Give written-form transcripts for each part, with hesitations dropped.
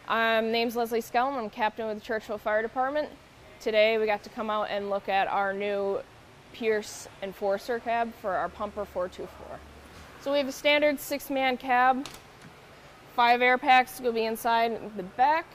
Name's Leslie Skellum. I'm captain with the Churchville Fire Department. Today we got to come out and look at our new Pierce Enforcer cab for our pumper 424. So we have a standard 6-man cab, 5 air packs will be inside the back.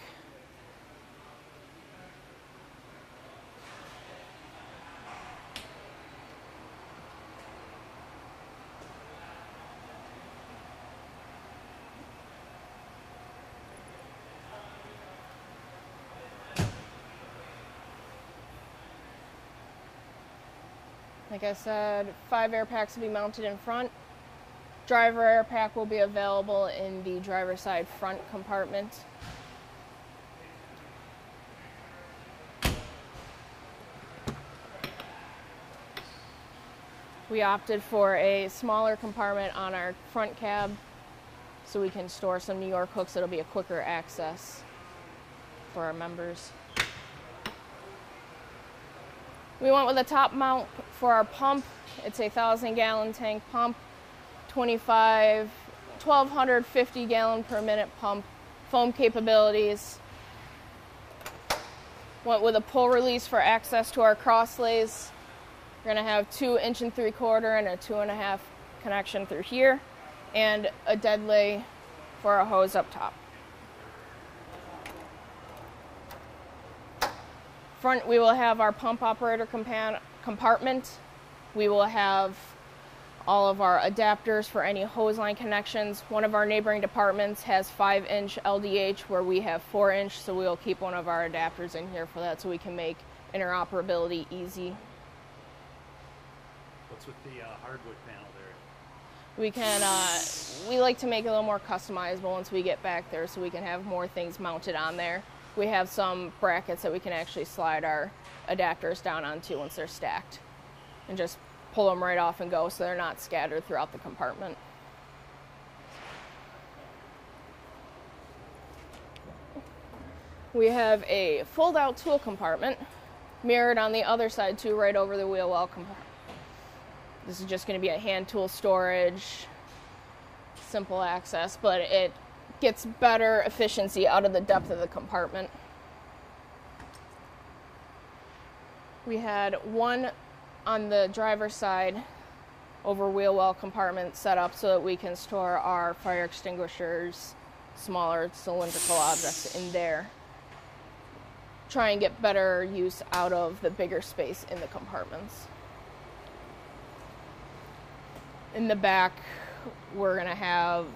Like I said, 5 air packs will be mounted in front. Driver air pack will be available in the driver's side front compartment. We opted for a smaller compartment on our front cab so we can store some New York hooks. It'll be a quicker access for our members. We went with a top mount for our pump. It's a 1,000-gallon tank pump, 1,250 gallon per minute pump, foam capabilities. Went with a pull release for access to our crosslays. We're gonna have 2 3/4 inch and a 2.5 connection through here, and a dead lay for our hose up top. Front, we will have our pump operator compartment. We will have all of our adapters for any hose line connections. One of our neighboring departments has 5-inch LDH where we have 4-inch, so we'll keep one of our adapters in here for that so we can make interoperability easy. What's with the hardwood panel there? We can, we like to make it a little more customizable once we get back there so we can have more things mounted on there. We have some brackets that we can actually slide our adapters down onto once they're stacked and just pull them right off and go so they're not scattered throughout the compartment. We have a fold-out tool compartment mirrored on the other side too, right over the wheel well compartment. This is just going to be a hand tool storage, simple access, but it gets better efficiency out of the depth of the compartment. We had one on the driver's side over wheel well compartment set up so that we can store our fire extinguishers, smaller cylindrical objects in there. Try and get better use out of the bigger space in the compartments. In the back, we're going to have,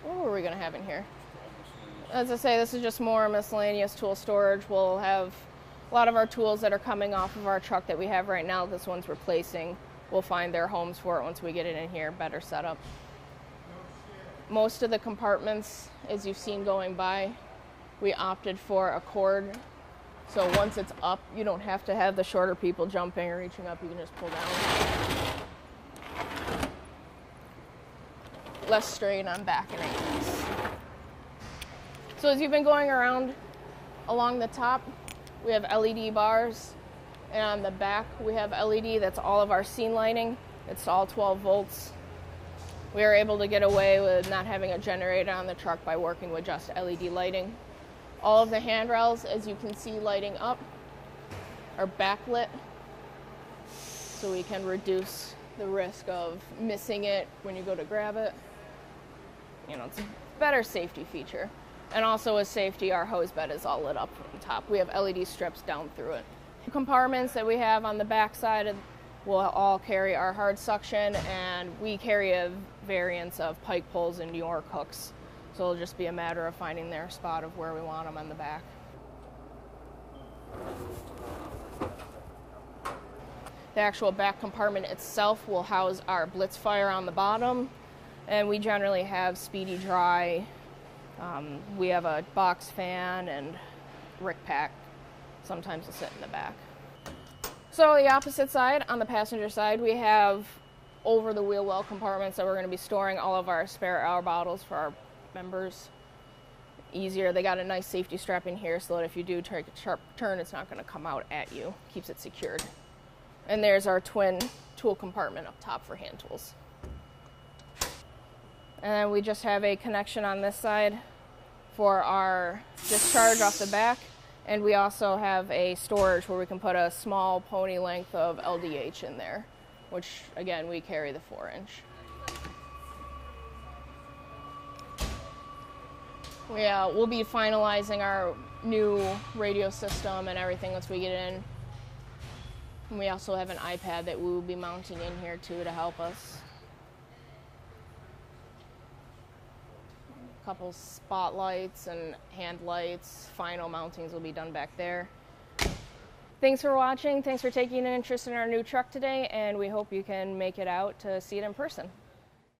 what were we going to have in here? As I say, this is just more miscellaneous tool storage. We'll have a lot of our tools that are coming off of our truck that we have right now. This one's replacing. We'll find their homes for it once we get it in here, better setup. Most of the compartments, as you've seen going by, we opted for a cord. So once it's up, you don't have to have the shorter people jumping or reaching up. You can just pull down. Less strain on back and ankles. So as you've been going around along the top, we have LED bars, and on the back we have LED. That's all of our scene lighting. It's all 12 volts. We are able to get away with not having a generator on the truck by working with just LED lighting. All of the handrails, as you can see lighting up, are backlit, so we can reduce the risk of missing it when you go to grab it. You know, it's a better safety feature. And also with safety, our hosebed is all lit up from the top. We have LED strips down through it. The compartments that we have on the back side will all carry our hard suction, and we carry a variance of pike poles and New York hooks. So it'll just be a matter of finding their spot of where we want them on the back. The actual back compartment itself will house our blitz fire on the bottom, and we generally have speedy dry. We have a box fan and rick pack. Sometimes will sit in the back. So the opposite side, on the passenger side, we have over the wheel well compartments that we're going to be storing all of our spare hour bottles for our members. Easier. They got a nice safety strap in here so that if you do take a sharp turn, it's not going to come out at you. Keeps it secured. And there's our twin tool compartment up top for hand tools. And then we just have a connection on this side for our discharge off the back, and we also have a storage where we can put a small pony length of LDH in there, which again, we carry the 4-inch. We'll be finalizing our new radio system and everything once we get in. And we also have an iPad that we will be mounting in here too to help us. A couple spotlights and hand lights. Final mountings will be done back there. Thanks for watching. Thanks for taking an interest in our new truck today, and we hope you can make it out to see it in person.